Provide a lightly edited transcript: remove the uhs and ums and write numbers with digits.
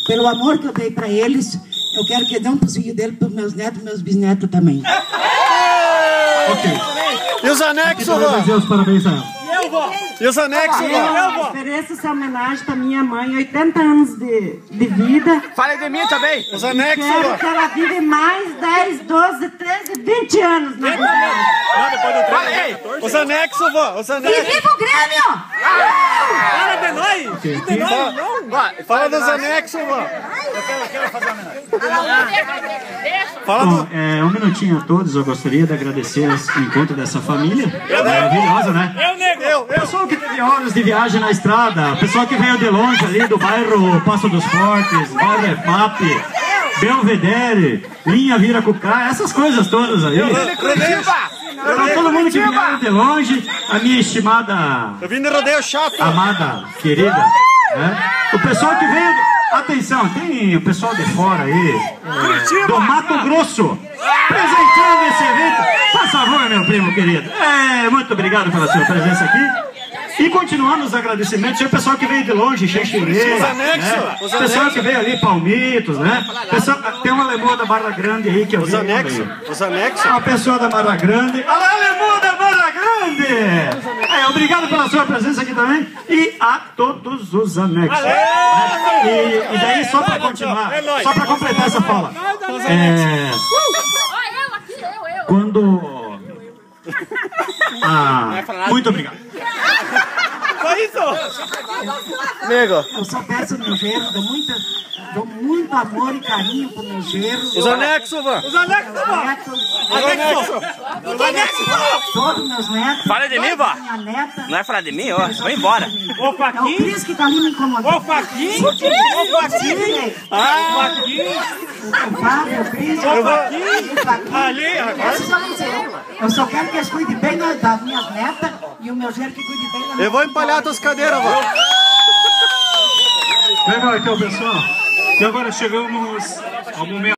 Pelo amor que eu dei pra eles, eu quero que dê um pocinho dele pros meus netos e meus bisnetos também. Ok. E os anexos, vó? Deus, parabéns a ela. E eu, vó? E os anexos, Eu ofereço essa homenagem pra minha mãe, 80 anos de vida. Fala de mim também. Os anexos, Quero vó? que ela vive mais 10, 12, 13, 20 anos na vida. Não, depois do 13, os anexos, vó. Os anexos. E viva o Grêmio! Fala de nós. De nós, não. Fala dos anexos, vó. Eu quero fazer uma homenagem. Fala Bom, do... um minutinho a todos, eu gostaria de agradecer esse encontro dessa família. Maravilhosa, né? Eu. Pessoal que teve horas de viagem na estrada, pessoal que veio de longe ali do bairro Passo dos Fortes, bairro EFAP, Belvedere, Linha Viracucá, essas coisas todas aí. Então, todo mundo que veio de longe, a minha estimada... Eu vim de rodeio chato. Amada, querida, né? O pessoal que veio... Atenção, tem o pessoal de fora aí, do Mato Grosso, presentando esse evento. Por favor, meu primo querido. Muito obrigado pela sua presença aqui. E continuando os agradecimentos, o pessoal que veio de longe, Xexerê, Os anexos, né? os O pessoal anexos. que veio ali, Palmitos, né? Pessoal, tem uma lemoa da Barra Grande aí que eu vi. Os anexos. Os anexos. Uma pessoa da Barra Grande. Alô, lemoa da Barra Grande! Obrigado pela sua presença aqui também. E a todos os anexos. E daí, só para continuar, só para completar essa fala. Quando... muito obrigado. Só isso? Nego. Eu só peço ao meu genro, dou muito amor e carinho pro meu genro. Os anexos, vó. Os anexos, vó. Os anexos. Os anexos, vó. Todos meus netos. Fala de mim, vó. Minha neta. Não é falar de mim, ó. Vou embora. Ô, É o Faquinho. Cris que tá ali me incomodando. Ô, Faquinho. Ô, Faquinho. Faquinho. O Fábio, o Cris, Ô, Faquinho. o Faquinho. Ali, agora. Eu só quero que eles cuidem bem das minhas netas e o meu genro que cuide bem da minha. Eu vou empalhar tuas cadeiras, vó. Legal, então, pessoal. E agora chegamos ao momento.